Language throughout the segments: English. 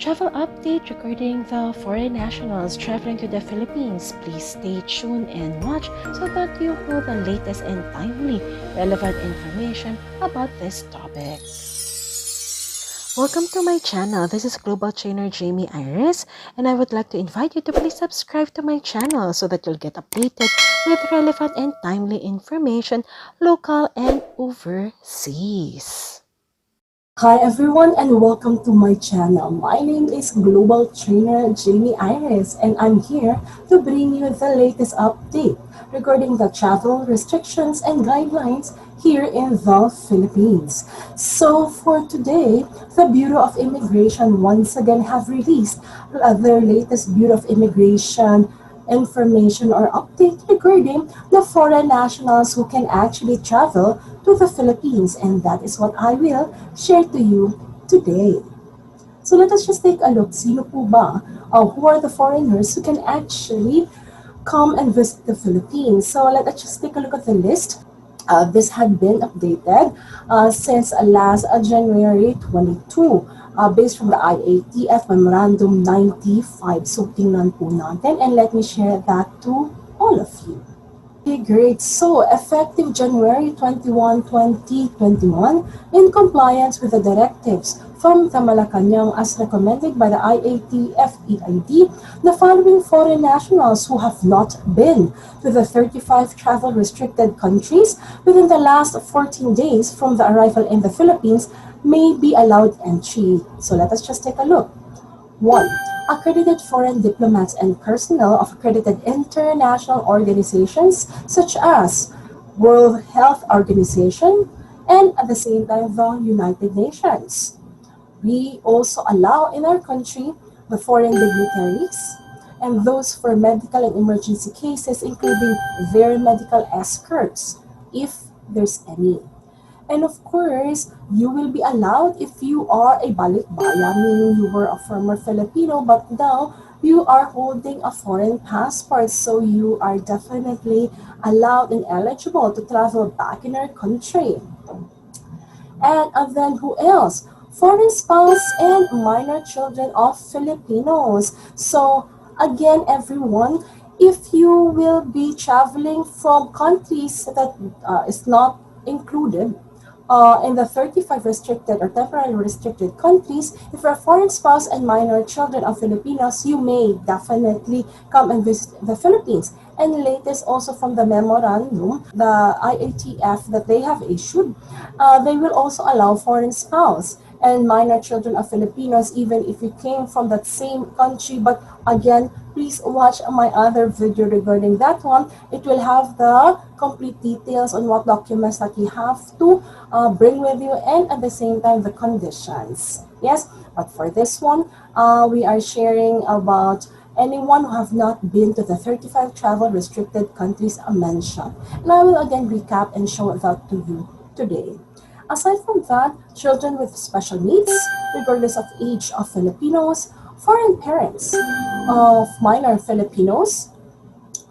travel update regarding the foreign nationals traveling to the Philippines. Please stay tuned and watch so that you know the latest and timely relevant information about this topic. Welcome to my channel. This is Global Trainer Jamey Iris, and I would like to invite you to please subscribe to my channel so that you'll get updated with relevant and timely information, local and overseas. Hi everyone and welcome to my channel. My name is Global Trainer Jamey Iris and I'm here to bring you the latest update regarding the travel restrictions and guidelines here in the Philippines. So for today, the Bureau of Immigration once again have released their latest Bureau of Immigration information or update regarding the foreign nationals who can actually travel to the Philippines, and that is what I will share to you today. So let us just take a look. Sino po ba? Who are the foreigners who can actually come and visit the Philippines? So let us just take a look at the list. This had been updated since last January 22. Based from the IATF Memorandum 95. So tingnan po natin and let me share that to all of you. Okay, great. So, effective January 21, 2021, in compliance with the directives from the Malacanang as recommended by the IATF-EID, the following foreign nationals who have not been to the 35 travel restricted countries within the last 14 days from the arrival in the Philippines may be allowed entry. So, let us just take a look. 1. Accredited foreign diplomats and personnel of accredited international organizations such as World Health Organization and at the same time the United Nations. We also allow in our country the foreign dignitaries and those for medical and emergency cases, including their medical escorts, if there's any. And of course, you will be allowed if you are a balikbayan, meaning you were a former Filipino, but now you are holding a foreign passport. So you are definitely allowed and eligible to travel back in our country. And then who else? Foreign spouse and minor children of Filipinos. So again, everyone, if you will be traveling from countries that is not included in the 35 restricted or temporarily restricted countries, if you're a foreign spouse and minor children of Filipinos, you may definitely come and visit the Philippines. And latest also from the memorandum, the IATF that they have issued, they will also allow foreign spouse and minor children of Filipinos, even if you came from that same country. But again, please watch my other video regarding that one. It will have the complete details on what documents that you have to bring with you and at the same time the conditions. Yes, but for this one, we are sharing about anyone who have not been to the 35 travel restricted countries mentioned. And I will again recap and show that to you today. Aside from that, children with special needs, regardless of age of Filipinos, foreign parents of minor Filipinos,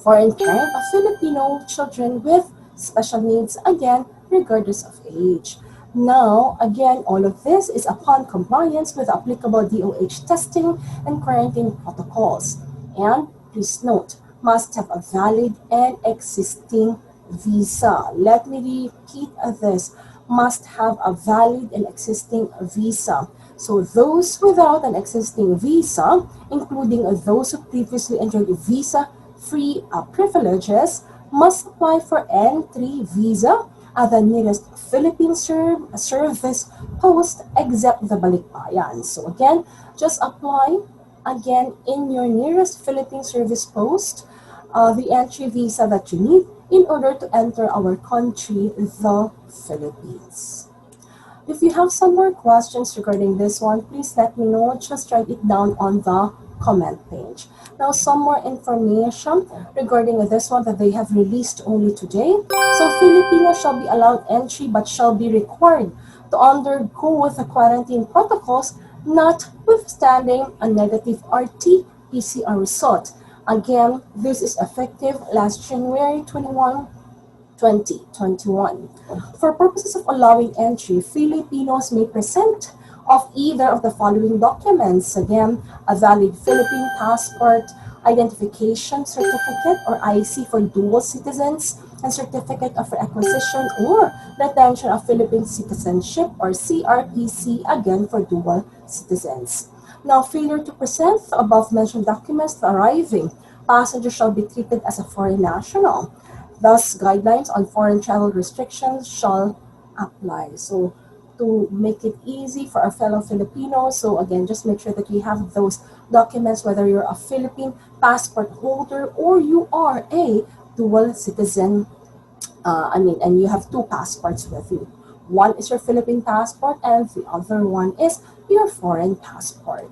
foreign parent of Filipino children with special needs, again, regardless of age. Now, again, all of this is upon compliance with applicable DOH testing and quarantine protocols. And please note, must have a valid and existing visa. Let me repeat this. Must have a valid and existing visa. So those without an existing visa, including those who previously enjoyed visa-free privileges, must apply for N3 visa at the nearest Philippine service post except the Balikbayan. So again, just apply again in your nearest Philippine service post the entry visa that you need in order to enter our country, the Philippines. If you have some more questions regarding this one, please let me know. Just write it down on the comment page. Now, some more information regarding this one that they have released only today. So, Filipinos shall be allowed entry but shall be required to undergo the quarantine protocols, notwithstanding a negative RT-PCR result. Again, this is effective last January 21, 2021. For purposes of allowing entry, Filipinos may present of either of the following documents. Again, a valid Philippine passport, identification certificate or IC for dual citizens, and certificate of acquisition or retention of Philippine citizenship or CRPC, again for dual citizens. Now, failure to present the above-mentioned documents to arriving passenger shall be treated as a foreign national. Thus, guidelines on foreign travel restrictions shall apply. So, to make it easy for our fellow Filipinos, so again, just make sure that you have those documents, whether you're a Philippine passport holder or you are a dual citizen. And you have two passports with you. One is your Philippine passport, and the other one is your foreign passport.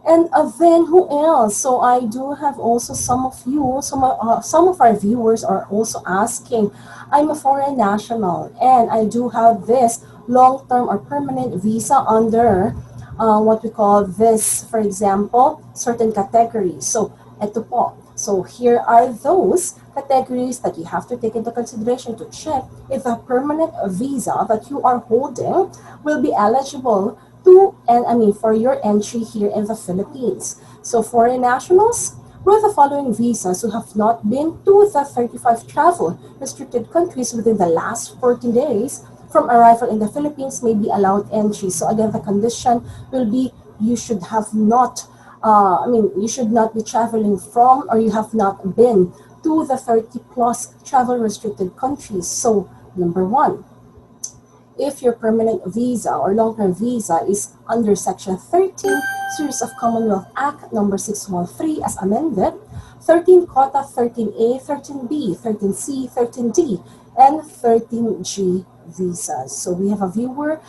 And then who else? So I do have also some of you, some of our viewers are also asking, I'm a foreign national and I do have this long-term or permanent visa under what we call this, for example, certain categories. So eto po. So here are those categories that you have to take into consideration to check if the permanent visa that you are holding will be eligible for your entry here in the Philippines. So foreign nationals with the following visas who have not been to the 35 travel restricted countries within the last 14 days from arrival in the Philippines may be allowed entry. So again, the condition will be you should have not, you should not be traveling from, or you have not been to the 30 plus travel restricted countries. So number one, if your permanent visa or long-term visa is under Section 13, Series of Commonwealth Act number 613 as amended, 13 Quota, 13A, 13B, 13C, 13D, and 13G visas. So we have a viewer,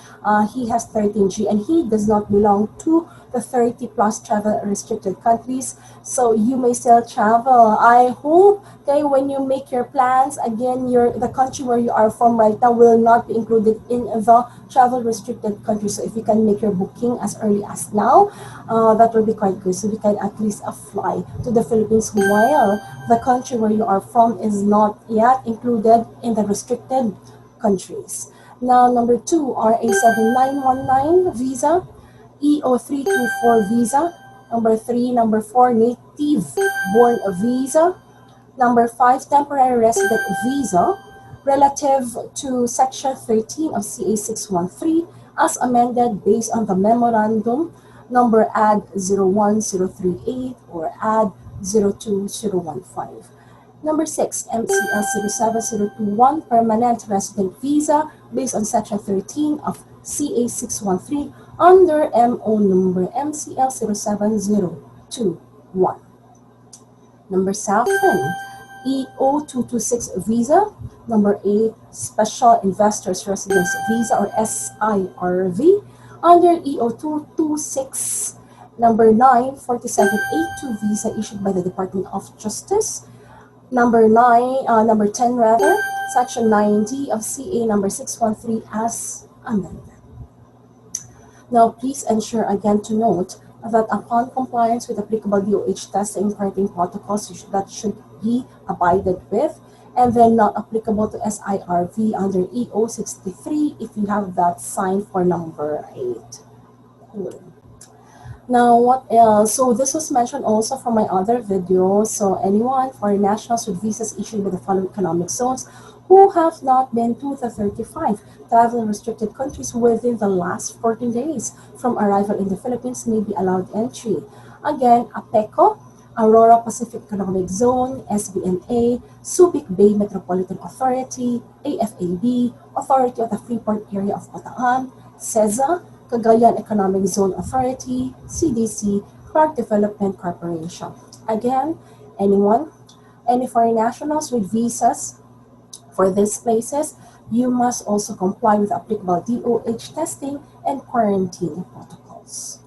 he has 13G and he does not belong to the 30 plus travel restricted countries. So you may still travel. I hope, okay, when you make your plans, again, the country where you are from right now will not be included in the travel restricted country. So if you can make your booking as early as now, that will be quite good. So we can at least fly to the Philippines while the country where you are from is not yet included in the restricted countries. Now, number two, RA7919 visa, EO324 visa, number three, number four, native born visa, number five, temporary resident visa, relative to Section 13 of CA 613 as amended based on the memorandum number add 01038 or add 02015. Number six, MCL 07021 permanent resident visa based on Section 13 of CA 613 under MO number MCL 07021. Number seven, EO226 visa. Number eight, Special Investors Residence Visa or SIRV under EO226. Number nine, 4782 visa issued by the Department of Justice. Number 10 rather, Section 90 of CA number 613 as amended. Now, please ensure again to note that upon compliance with applicable DOH testing and quarantine protocols that should be abided with, and then not applicable to SIRV under EO63 if you have that signed for number 8. Cool. Now, what else? So this was mentioned also from my other video. So anyone, foreign nationals with visas issued by the following economic zones who have not been to the 35 travel restricted countries within the last 14 days from arrival in the Philippines may be allowed entry. Again, APECO, Aurora Pacific Economic Zone, SBMA, Subic Bay Metropolitan Authority, AFAB, Authority of the Freeport Area of Bataan, CEZA, Cagayan Economic Zone Authority, CDC, Clark Development Corporation. Again, any foreign nationals with visas for these places, you must also comply with applicable DOH testing and quarantine protocols.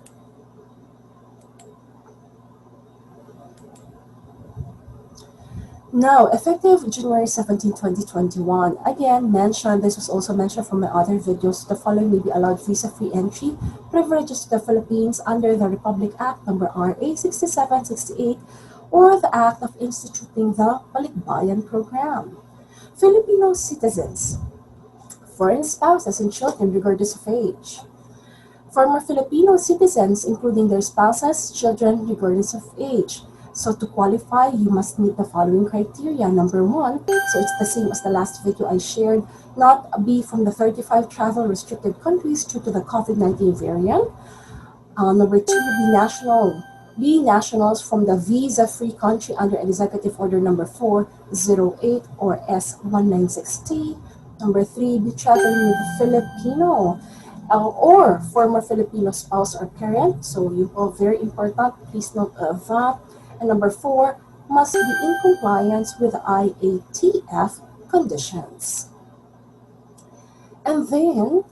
Now, effective January 17, 2021, again mentioned, this was also mentioned from my other videos, the following may be allowed visa-free entry privileges to the Philippines under the Republic Act number RA 6768 or the Act of Instituting the Balikbayan Program. Filipino citizens, foreign spouses and children regardless of age, Former Filipino citizens, including their spouses, children, regardless of age. So to qualify, you must meet the following criteria. Number one, so it's the same as the last video I shared, not be from the 35 travel restricted countries due to the COVID-19 variant. Number two, be nationals from the visa-free country under Executive Order Number 408 or S196T. Number three, be traveling with a Filipino or former Filipino spouse or parent. So you are very important. Please note of that. And number four, must be in compliance with IATF conditions. And then,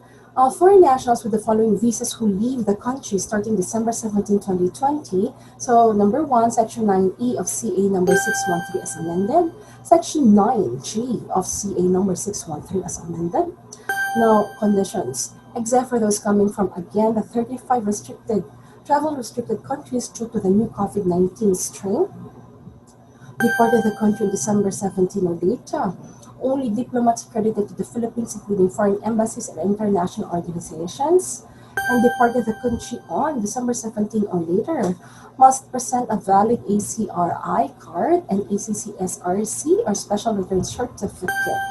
foreign nationals with the following visas who leave the country starting December 17, 2020. So, number one, Section 9E of CA number 613 as amended. Section 9G of CA number 613 as amended. Now, conditions. Except for those coming from, again, the 35 travel restricted countries due to the new COVID-19 strain, departed the country on December 17 or later. Only diplomats accredited to the Philippines, including foreign embassies and international organizations, and departed the country on December 17 or later, must present a valid ACRI card and ACCSRC or Special Return Certificate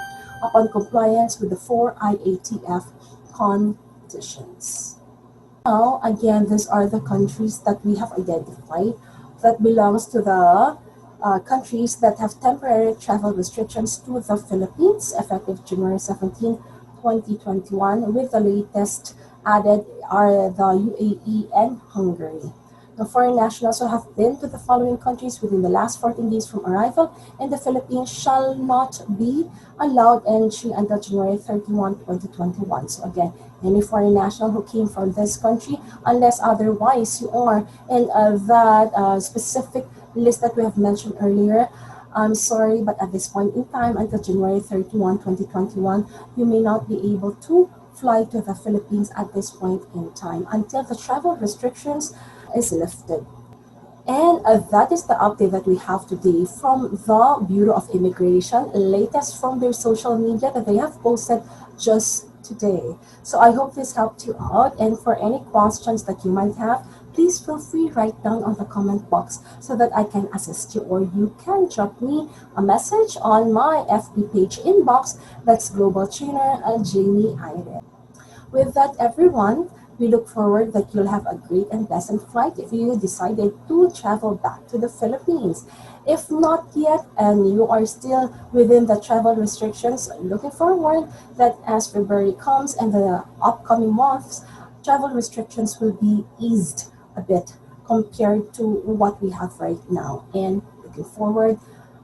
upon compliance with the 4 IATF conditions. Now, again, these are the countries that we have identified that belongs to the countries that have temporary travel restrictions to the Philippines effective January 17, 2021, with the latest added are the UAE and Hungary. The foreign nationals who have been to the following countries within the last 14 days from arrival in the Philippines shall not be allowed entry until January 31, 2021. So again, any foreign national who came from this country, unless otherwise you are in that specific list that we have mentioned earlier, I'm sorry, but at this point in time, until January 31, 2021, you may not be able to fly to the Philippines at this point in time until the travel restrictions is lifted. And that is the update that we have today from the Bureau of Immigration, latest from their social media that they have posted just today. So I hope this helped you out, and for any questions that you might have, please feel free to write down on the comment box so that I can assist you, or you can drop me a message on my FB page inbox. That's Global Trainer Jamey Iris. With that, everyone, we look forward that you'll have a great and pleasant flight if you decided to travel back to the Philippines. If not yet, and you are still within the travel restrictions, looking forward that as February comes and the upcoming months, travel restrictions will be eased a bit compared to what we have right now. And looking forward,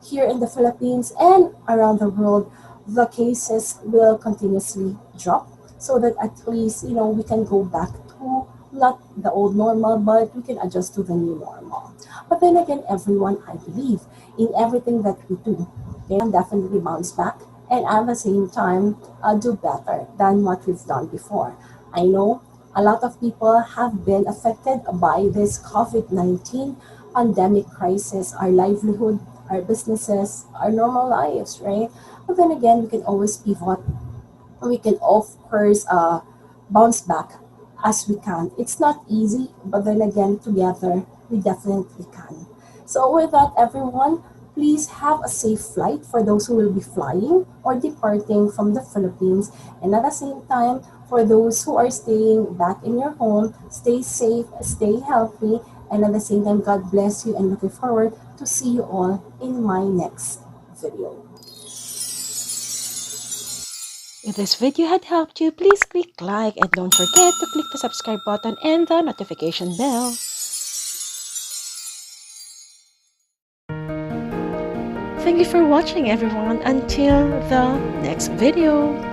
here in the Philippines and around the world, the cases will continuously drop, so that at least, we can go back to not the old normal, but we can adjust to the new normal. But then again, everyone, I believe in everything that we do, they can definitely bounce back and at the same time do better than what we've done before. I know a lot of people have been affected by this COVID-19 pandemic crisis, our livelihood, our businesses, our normal lives, right? But then again, we can always pivot. We can, of course, bounce back as we can. It's not easy, but then again, together, we definitely can. So with that, everyone, please have a safe flight for those who will be flying or departing from the Philippines. And at the same time, for those who are staying back in your home, stay safe, stay healthy, and at the same time, God bless you, and looking forward to see you all in my next video. If this video had helped you, please click like and don't forget to click the subscribe button and the notification bell. Thank you for watching, everyone. Until the next video.